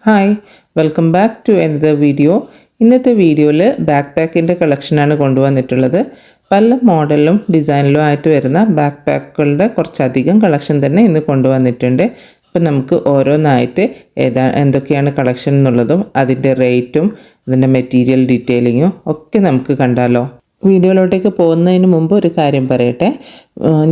Hi welcome back to another video. ഇന്നത്തെ വീഡിയോയിൽ back പാക്കിൻ്റെ കളക്ഷനാണ് കൊണ്ടുവന്നിട്ടുള്ളത്. പല മോഡലിലും ഡിസൈനിലും ആയിട്ട് വരുന്ന ബാക്ക് പാക്കുകളുടെ കുറച്ചധികം കളക്ഷൻ തന്നെ ഇന്ന് കൊണ്ടുവന്നിട്ടുണ്ട്. അപ്പോൾ നമുക്ക് ഓരോന്നായിട്ട് എന്തൊക്കെയാണ് കളക്ഷൻ എന്നുള്ളതും അതിൻ്റെ റേറ്റും അതിൻ്റെ മെറ്റീരിയൽ ഡീറ്റെയിലിങ്ങും ഒക്കെ നമുക്ക് കണ്ടാലോ. വീഡിയോയിലോട്ടേക്ക് പോകുന്നതിന് മുമ്പ് ഒരു കാര്യം പറയട്ടെ.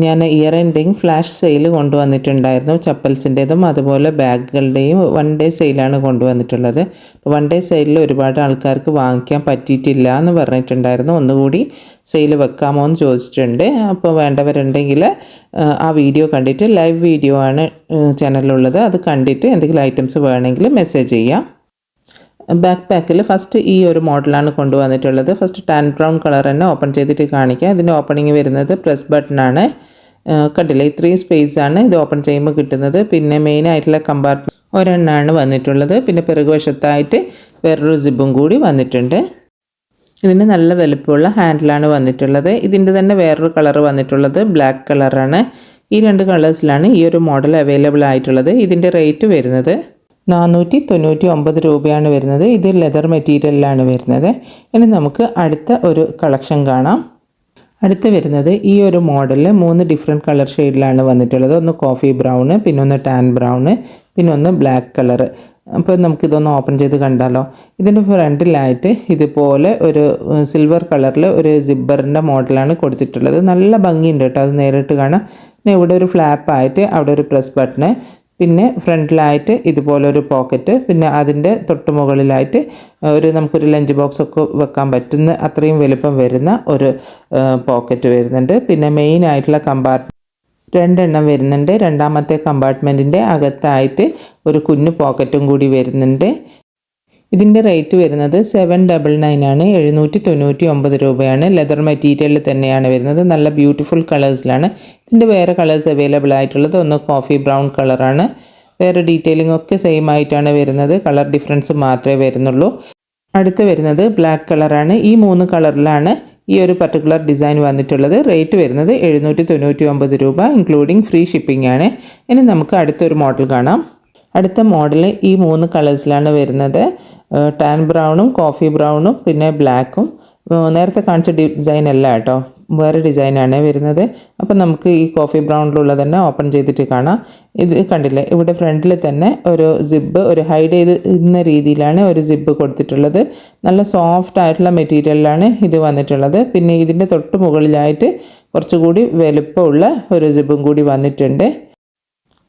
ഞാൻ ഇയർ എൻഡിങ് ഫ്ലാഷ് സെയിൽ കൊണ്ടുവന്നിട്ടുണ്ടായിരുന്നു. ചപ്പൽസിൻ്റേതും അതുപോലെ ബാഗുകളുടെയും 1 ഡേ സെയിലാണ് കൊണ്ടുവന്നിട്ടുള്ളത്. അപ്പോൾ 1 ഡേ സെയിലിൽ ഒരുപാട് ആൾക്കാർക്ക് വാങ്ങിക്കാൻ പറ്റിയിട്ടില്ല എന്ന് പറഞ്ഞിട്ടുണ്ടായിരുന്നു. ഒന്നുകൂടി സെയിൽ വെക്കാമോ എന്ന് ചോദിച്ചിട്ടുണ്ട്. അപ്പോൾ വേണ്ടവരുണ്ടെങ്കിൽ ആ വീഡിയോ കണ്ടിട്ട്, ലൈവ് വീഡിയോ ആണ് ചാനലിലുള്ളത്, അത് കണ്ടിട്ട് എന്തെങ്കിലും ഐറ്റംസ് വേണമെങ്കിൽ മെസ്സേജ് ചെയ്യാം. ബാക്ക് പാക്കിൽ ഫസ്റ്റ് ഈ ഒരു മോഡലാണ് കൊണ്ടുവന്നിട്ടുള്ളത്. ഫസ്റ്റ് ടാൻ ബ്രൗൺ കളർ തന്നെ ഓപ്പൺ ചെയ്തിട്ട് കാണിക്കാം. ഇതിൻ്റെ ഓപ്പണിങ് വരുന്നത് പ്രസ് ബട്ടണാണ്. കണ്ടില്ലേ, ഇത്രയും സ്പേസാണ് ഇത് ഓപ്പൺ ചെയ്യുമ്പോൾ കിട്ടുന്നത്. പിന്നെ മെയിനായിട്ടുള്ള കമ്പാർട്ട്മെൻറ്റ് ഒരെണ്ണമാണ് വന്നിട്ടുള്ളത്. പിന്നെ പിറകുവശത്തായിട്ട് വേറൊരു സിബും കൂടി വന്നിട്ടുണ്ട്. ഇതിന് നല്ല വലുപ്പമുള്ള ഹാൻഡിലാണ് വന്നിട്ടുള്ളത്. ഇതിൻ്റെ തന്നെ വേറൊരു കളർ വന്നിട്ടുള്ളത് ബ്ലാക്ക് കളറാണ്. ഈ 2 കളേഴ്സിലാണ് ഈ ഒരു മോഡൽ അവൈലബിൾ ആയിട്ടുള്ളത്. ഇതിൻ്റെ റേറ്റ് വരുന്നത് 499 രൂപയാണ് വരുന്നത്. ഇത് ലെതർ മെറ്റീരിയലിലാണ് വരുന്നത്. ഇനി നമുക്ക് അടുത്ത ഒരു കളക്ഷൻ കാണാം. അടുത്ത് വരുന്നത് ഈ ഒരു മോഡലിൽ 3 ഡിഫറെൻറ്റ് കളർ ഷെയ്ഡിലാണ് വന്നിട്ടുള്ളത്. ഒന്ന് കോഫി ബ്രൗണ്, പിന്നെ ഒന്ന് ടാൻ ബ്രൗണ്, പിന്നെ ഒന്ന് ബ്ലാക്ക് കളർ. അപ്പോൾ നമുക്കിതൊന്ന് ഓപ്പൺ ചെയ്ത് കണ്ടാലോ. ഇതിൻ്റെ ഫ്രണ്ടിലായിട്ട് ഇതുപോലെ ഒരു സിൽവർ കളറിൽ ഒരു സിബ്ബറിൻ്റെ മോഡലാണ് കൊടുത്തിട്ടുള്ളത്. നല്ല ഭംഗിയുണ്ട് കേട്ടോ, അത് നേരിട്ട് കാണാം. പിന്നെ ഇവിടെ ഒരു ഫ്ലാപ്പായിട്ട് അവിടെ ഒരു പ്രസ് ബട്ടണ്, പിന്നെ ഫ്രണ്ടിലായിട്ട് ഇതുപോലൊരു പോക്കറ്റ്, പിന്നെ അതിൻ്റെ തൊട്ട് മുകളിലായിട്ട് നമുക്കൊരു ലഞ്ച് ബോക്സൊക്കെ വെക്കാൻ പറ്റുന്ന അത്രയും വലുപ്പം വരുന്ന ഒരു പോക്കറ്റ് വരുന്നുണ്ട്. പിന്നെ മെയിൻ ആയിട്ടുള്ള കമ്പാർട്ട്മെൻറ്റ് 2 എണ്ണം വരുന്നുണ്ട്. രണ്ടാമത്തെ കമ്പാർട്ട്മെൻറ്റിൻ്റെ അകത്തായിട്ട് ഒരു കുഞ്ഞു പോക്കറ്റും കൂടി വരുന്നുണ്ട്. ഇതിൻ്റെ റേറ്റ് വരുന്നത് 799 ആണ്. 799 രൂപയാണ്. ലെതർ മെറ്റീരിയലിൽ തന്നെയാണ് വരുന്നത്. നല്ല ബ്യൂട്ടിഫുൾ കളേഴ്സിലാണ്. ഇതിൻ്റെ വേറെ കളേഴ്സ് അവൈലബിൾ ആയിട്ടുള്ളത് ഒന്ന് കോഫി ബ്രൗൺ കളറാണ്. വേറെ ഡീറ്റെയിലിംഗ് ഒക്കെ സെയിം ആയിട്ടാണ് വരുന്നത്. കളർ ഡിഫറൻസ് മാത്രമേ വരുന്നുള്ളൂ. അടുത്ത് വരുന്നത് ബ്ലാക്ക് കളറാണ്. ഈ 3 കളറിലാണ് ഈ ഒരു പർട്ടിക്കുലർ ഡിസൈൻ വന്നിട്ടുള്ളത്. റേറ്റ് വരുന്നത് 799 രൂപ, ഇൻക്ലൂഡിങ് ഫ്രീ ഷിപ്പിംഗ് ആണ്. ഇനി നമുക്ക് അടുത്തൊരു മോഡൽ കാണാം. അടുത്ത മോഡൽ ഈ 3 കളേഴ്സിലാണ് വരുന്നത്. ടാൻ ബ്രൗണും കോഫി ബ്രൗണും പിന്നെ ബ്ലാക്കും. നേരത്തെ കാണിച്ച ഡിസൈൻ അല്ല കേട്ടോ, വേറെ ഡിസൈനാണ് വരുന്നത്. അപ്പം നമുക്ക് ഈ കോഫി ബ്രൗണിലുള്ള തന്നെ ഓപ്പൺ ചെയ്തിട്ട് കാണാം. ഇത് കണ്ടില്ലേ, ഇവിടെ ഫ്രണ്ടിൽ തന്നെ ഒരു സിബ്, ഒരു ഹൈഡ് ചെയ്യുന്ന രീതിയിലാണ് ഒരു സിബ് കൊടുത്തിട്ടുള്ളത്. നല്ല സോഫ്റ്റ് ആയിട്ടുള്ള മെറ്റീരിയലിലാണ് ഇത് വന്നിട്ടുള്ളത്. പിന്നെ ഇതിൻ്റെ തൊട്ട് മുകളിലായിട്ട് കുറച്ചുകൂടി വലുപ്പമുള്ള ഒരു സിബും കൂടി വന്നിട്ടുണ്ട്.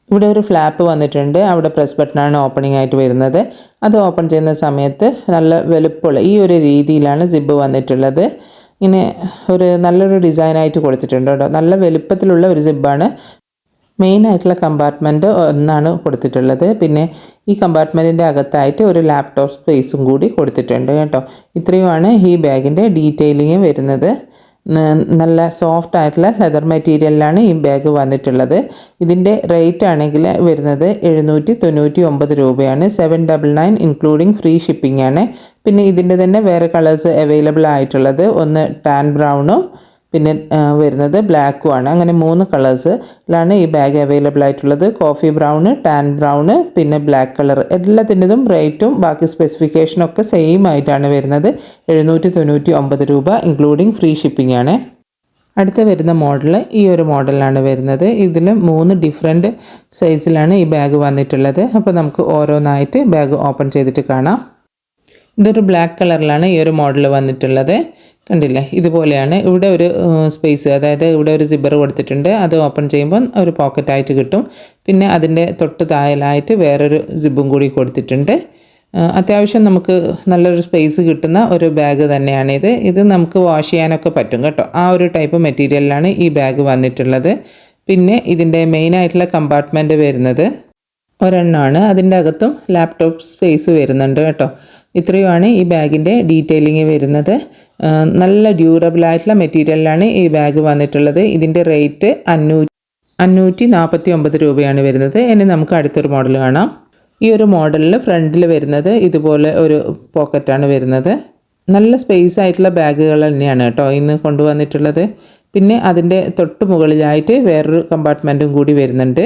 ഇവിടെ ഒരു ഫ്ലാപ്പ് വന്നിട്ടുണ്ട്. അവിടെ പ്രസ് ബട്ടണാണ് ഓപ്പണിംഗ് ആയിട്ട് വരുന്നത്. അത് ഓപ്പൺ ചെയ്യുന്ന സമയത്ത് നല്ല വലുപ്പമുള്ള ഈ ഒരു രീതിയിലാണ് സിബ് വന്നിട്ടുള്ളത്. ഇങ്ങനെ നല്ലൊരു ഡിസൈനായിട്ട് കൊടുത്തിട്ടുണ്ട് കേട്ടോ. നല്ല വലുപ്പത്തിലുള്ള ഒരു സിബാണ്. മെയിനായിട്ടുള്ള കമ്പാർട്ട്മെൻറ്റ് ഒന്നാണ് കൊടുത്തിട്ടുള്ളത്. പിന്നെ ഈ കമ്പാർട്ട്മെൻറ്റിൻ്റെ അകത്തായിട്ട് ഒരു ലാപ്ടോപ്പ് സ്പേസും കൂടി കൊടുത്തിട്ടുണ്ട് കേട്ടോ. ഇത്രയുമാണ് ഈ ബാഗിൻ്റെ ഡീറ്റെയിലിംഗ് വരുന്നത്. നല്ല സോഫ്റ്റ് ആയിട്ടുള്ള ലെതർ മെറ്റീരിയലിലാണ് ഈ ബാഗ് വന്നിട്ടുള്ളത്. ഇതിൻ്റെ റേറ്റ് ആണെങ്കിൽ വരുന്നത് 799 രൂപയാണ്. 799 ഇൻക്ലൂഡിങ് ഫ്രീ ഷിപ്പിംഗ് ആണ്. പിന്നെ ഇതിൻ്റെ തന്നെ വേറെ കളേഴ്സ് അവൈലബിൾ ആയിട്ടുള്ളത് ഒന്ന് ടാൻ ബ്രൗണും പിന്നെ വരുന്നത് ബ്ലാക്കും ആണ്. അങ്ങനെ 3 കളേഴ്സിലാണ് ഈ ബാഗ് അവൈലബിൾ ആയിട്ടുള്ളത്. കോഫി ബ്രൗണ്, ടാൻ ബ്രൗണ്, പിന്നെ ബ്ലാക്ക് കളർ. എല്ലാത്തിൻ്റെതും റേറ്റും ബാക്കി സ്പെസിഫിക്കേഷനും ഒക്കെ സെയിം ആയിട്ടാണ് വരുന്നത്. 799 രൂപ ഇൻക്ലൂഡിങ് ഫ്രീ ഷിപ്പിംഗ് ആണ്. അടുത്ത വരുന്ന മോഡൽ ഈ ഒരു മോഡലാണ് വരുന്നത്. ഇതിൽ 3 ഡിഫറെൻറ്റ് സൈസിലാണ് ഈ ബാഗ് വന്നിട്ടുള്ളത്. അപ്പോൾ നമുക്ക് ഓരോന്നായിട്ട് ബാഗ് ഓപ്പൺ ചെയ്തിട്ട് കാണാം. ഇതൊരു ബ്ലാക്ക് കളറിലാണ് ഈ ഒരു മോഡൽ വന്നിട്ടുള്ളത്. കണ്ടില്ലേ, ഇതുപോലെയാണ്. ഇവിടെ ഒരു സ്പേസ്, അതായത് ഇവിടെ ഒരു സിബർ കൊടുത്തിട്ടുണ്ട്. അത് ഓപ്പൺ ചെയ്യുമ്പോൾ ഒരു പോക്കറ്റായിട്ട് കിട്ടും. പിന്നെ അതിൻ്റെ തൊട്ട് താഴെയായിട്ട് വേറൊരു സിബും കൂടി കൊടുത്തിട്ടുണ്ട്. അത്യാവശ്യം നമുക്ക് നല്ലൊരു സ്പേസ് കിട്ടുന്ന ഒരു ബാഗ് തന്നെയാണിത്. ഇത് നമുക്ക് വാഷ് ചെയ്യാനൊക്കെ പറ്റും കേട്ടോ. ആ ഒരു ടൈപ്പ് മെറ്റീരിയലിലാണ് ഈ ബാഗ് വന്നിട്ടുള്ളത്. പിന്നെ ഇതിൻ്റെ മെയിനായിട്ടുള്ള കമ്പാർട്ട്മെൻറ്റ് വരുന്നത് ഒരെണ്ണമാണ്. അതിൻ്റെ അകത്തും ലാപ്ടോപ്പ് സ്പേസ് വരുന്നുണ്ട് കേട്ടോ. ഇത്രയുമാണ് ഈ ബാഗിൻ്റെ ഡീറ്റെയിലിംഗ് വരുന്നത്. നല്ല ഡ്യൂറബിളായിട്ടുള്ള മെറ്റീരിയലിലാണ് ഈ ബാഗ് വന്നിട്ടുള്ളത്. ഇതിൻ്റെ റേറ്റ് 549 രൂപയാണ് വരുന്നത്. ഇനി നമുക്ക് അടുത്തൊരു മോഡൽ കാണാം. ഈ ഒരു മോഡലിൽ ഫ്രണ്ടിൽ വരുന്നത് ഇതുപോലെ ഒരു പോക്കറ്റാണ് വരുന്നത്. നല്ല സ്പേസ് ആയിട്ടുള്ള ബാഗുകൾ തന്നെയാണ് കേട്ടോ ഇന്ന് കൊണ്ടുവന്നിട്ടുള്ളത്. പിന്നെ അതിൻ്റെ തൊട്ട് മുകളിലായിട്ട് വേറൊരു കമ്പാർട്ട്മെൻറ്റും കൂടി വരുന്നുണ്ട്.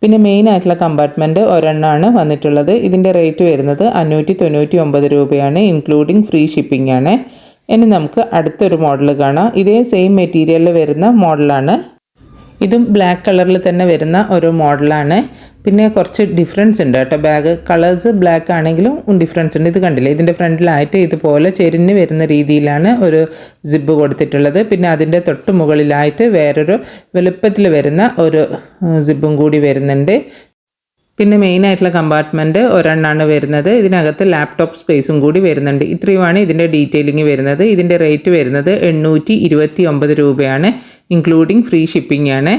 പിന്നെ മെയിൻ ആയിട്ടുള്ള കമ്പാർട്ട്മെൻറ്റ് ഒരെണ്ണമാണ് വന്നിട്ടുള്ളത്. ഇതിൻ്റെ റേറ്റ് വരുന്നത് 599 രൂപയാണ്, ഇൻക്ലൂഡിങ് ഫ്രീ ഷിപ്പിംഗ് ആണ്. ഇനി നമുക്ക് അടുത്തൊരു മോഡൽ കാണാം. ഇതേ സെയിം മെറ്റീരിയലിൽ വരുന്ന മോഡലാണ്. ഇതും ബ്ലാക്ക് കളറിൽ തന്നെ വരുന്ന ഒരു മോഡലാണ്. പിന്നെ കുറച്ച് ഡിഫറൻസ് ഉണ്ട് കേട്ടോ. ബാഗ് കളേഴ്സ് ബ്ലാക്ക് ആണെങ്കിലും ഡിഫറൻസ് ഉണ്ട്. ഇത് കണ്ടില്ലേ, ഇതിൻ്റെ ഫ്രണ്ടിലായിട്ട് ഇതുപോലെ ചെരിഞ്ഞ് വരുന്ന രീതിയിലാണ് ഒരു സിബ് കൊടുത്തിട്ടുള്ളത്. പിന്നെ അതിൻ്റെ തൊട്ട് മുകളിലായിട്ട് വേറൊരു വലുപ്പത്തിൽ വരുന്ന ഒരു സിബും കൂടി വരുന്നുണ്ട്. പിന്നെ മെയിനായിട്ടുള്ള കമ്പാർട്ട്മെൻറ്റ് ഒരെണ്ണമാണ് വരുന്നത്. ഇതിനകത്ത് ലാപ്ടോപ്പ് സ്പേസും കൂടി വരുന്നുണ്ട്. ഇത്രയുമാണ് ഇതിൻ്റെ ഡീറ്റെയിലിംഗ് വരുന്നത്. ഇതിൻ്റെ റേറ്റ് വരുന്നത് 829 രൂപയാണ്, ഇൻക്ലൂഡിങ് ഫ്രീ ഷിപ്പിംഗ് ആണ്.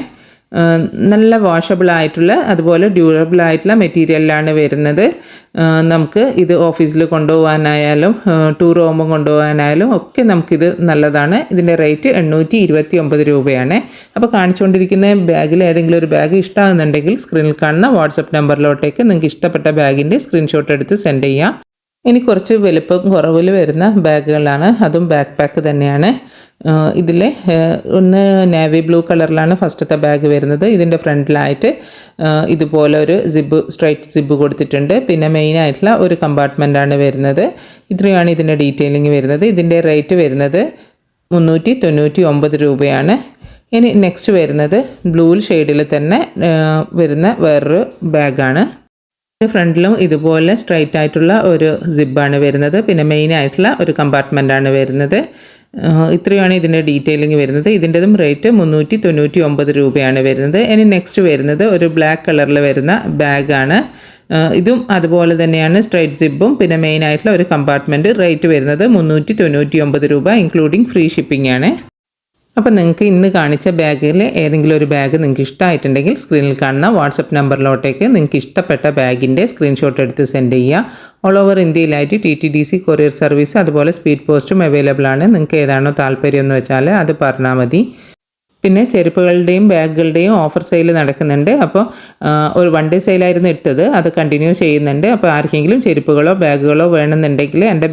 നല്ല വാഷബിൾ ആയിട്ടുള്ള അതുപോലെ ഡ്യൂറബിൾ ആയിട്ടുള്ള മെറ്റീരിയലിലാണ് വരുന്നത്. നമുക്ക് ഇത് ഓഫീസിൽ കൊണ്ടുപോകാനായാലും ടൂർ പോകുമ്പോൾ കൊണ്ടുപോകാനായാലും ഒക്കെ നമുക്കിത് നല്ലതാണ്. ഇതിൻ്റെ റേറ്റ് 829 രൂപയാണ്. അപ്പോൾ കാണിച്ചുകൊണ്ടിരിക്കുന്ന ബാഗിൽ ഏതെങ്കിലും ഒരു ബാഗ് ഇഷ്ടമാകുന്നുണ്ടെങ്കിൽ സ്ക്രീനിൽ കാണുന്ന വാട്സപ്പ് നമ്പറിലോട്ടേക്ക് നിങ്ങൾക്ക് ഇഷ്ടപ്പെട്ട ബാഗിൻ്റെ സ്ക്രീൻഷോട്ട് എടുത്ത് സെൻഡ് ചെയ്യാം. ഇനി കുറച്ച് വലുപ്പം കുറവിൽ വരുന്ന ബാഗുകളാണ്, അതും ബാക്ക് പാക്ക് തന്നെയാണ്. ഇതിൽ ഒന്ന് നേവി ബ്ലൂ കളറിലാണ് ഫസ്റ്റത്തെ ബാഗ് വരുന്നത്. ഇതിൻ്റെ ഫ്രണ്ടിലായിട്ട് ഇതുപോലെ ഒരു സിബ്, സ്ട്രൈറ്റ് സിബ് കൊടുത്തിട്ടുണ്ട്. പിന്നെ മെയിനായിട്ടുള്ള ഒരു കമ്പാർട്ട്മെൻറ്റാണ് വരുന്നത്. ഇത്രയാണ് ഇതിൻ്റെ ഡീറ്റെയിലിംഗ് വരുന്നത്. ഇതിൻ്റെ റേറ്റ് വരുന്നത് 399 രൂപയാണ്. ഇനി നെക്സ്റ്റ് വരുന്നത് ബ്ലൂ ഷെയ്ഡിൽ തന്നെ വരുന്ന വേറൊരു ബാഗാണ്. ഫ്രണ്ടിലും ഇതുപോലെ സ്ട്രൈറ്റ് ആയിട്ടുള്ള ഒരു സിബാണ് വരുന്നത്. പിന്നെ മെയിൻ ആയിട്ടുള്ള ഒരു കമ്പാർട്ട്മെൻറ്റാണ് വരുന്നത്. ഇത്രയാണ് ഇതിൻ്റെ ഡീറ്റെയിലിംഗ് വരുന്നത്. ഇതിൻ്റെതും റേറ്റ് 399 രൂപയാണ് വരുന്നത്. ഇനി നെക്സ്റ്റ് വരുന്നത് ഒരു ബ്ലാക്ക് കളറിൽ വരുന്ന ബാഗാണ്. ഇതും അതുപോലെ തന്നെയാണ്, സ്ട്രൈറ്റ് സിബും പിന്നെ മെയിൻ ആയിട്ടുള്ള ഒരു കമ്പാർട്ട്മെൻറ്റ്. റേറ്റ് വരുന്നത് 399 രൂപ, ഇൻക്ലൂഡിങ് ഫ്രീ ഷിപ്പിംഗ് ആണ്. അപ്പോൾ നിങ്ങൾക്ക് ഇന്ന് കാണിച്ച ബാഗിൽ ഏതെങ്കിലും ഒരു ബാഗ് നിങ്ങൾക്ക് ഇഷ്ടമായിട്ടുണ്ടെങ്കിൽ സ്ക്രീനിൽ കാണുന്ന വാട്സപ്പ് നമ്പറിലോട്ടേക്ക് നിങ്ങൾക്ക് ഇഷ്ടപ്പെട്ട ബാഗിൻ്റെ സ്ക്രീൻഷോട്ട് എടുത്ത് സെൻഡ് ചെയ്യുക. ഓൾ ഓവർ ഇന്ത്യയിലായിട്ട് TTDC കൊറിയർ സർവീസ് അതുപോലെ സ്പീഡ് പോസ്റ്റും അവൈലബിൾ ആണ്. നിങ്ങൾക്ക് ഏതാണോ താല്പര്യം എന്ന് വെച്ചാൽ അത് പറഞ്ഞാൽ മതി. പിന്നെ ചെരുപ്പുകളുടെയും ബാഗുകളുടെയും ഓഫർ സെയിൽ നടക്കുന്നുണ്ട്. അപ്പോൾ ഒരു 1 ഡേ സെയിലായിരുന്നു ഇട്ടത്, അത് കണ്ടിന്യൂ ചെയ്യുന്നുണ്ട്. അപ്പോൾ ആർക്കെങ്കിലും ചെരുപ്പുകളോ ബാഗുകളോ വേണമെന്നുണ്ടെങ്കിൽ എൻ്റെ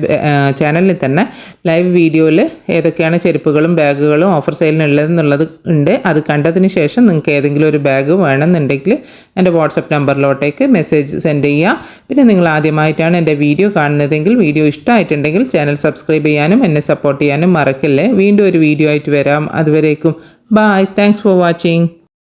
ചാനലിൽ തന്നെ ലൈവ് വീഡിയോയിൽ ഏതൊക്കെയാണ് ചെരുപ്പുകളും ബാഗുകളും ഓഫർ സെയിലിനുള്ളതെന്നുള്ളത് ഉണ്ട്. അത് കണ്ടതിന് ശേഷം നിങ്ങൾക്ക് ഏതെങ്കിലും ഒരു ബാഗ് വേണമെന്നുണ്ടെങ്കിൽ എൻ്റെ വാട്സപ്പ് നമ്പറിലോട്ടേക്ക് മെസ്സേജ് സെൻഡ് ചെയ്യുക. പിന്നെ നിങ്ങൾ ആദ്യമായിട്ടാണ് എൻ്റെ വീഡിയോ കാണുന്നതെങ്കിൽ വീഡിയോ ഇഷ്ടമായിട്ടുണ്ടെങ്കിൽ ചാനൽ സബ്സ്ക്രൈബ് ചെയ്യാനും എന്നെ സപ്പോർട്ട് ചെയ്യാനും മറക്കല്ലേ. വീണ്ടും ഒരു വീഡിയോ ആയിട്ട് വരാം. അതുവരേക്കും bye. Thanks for watching.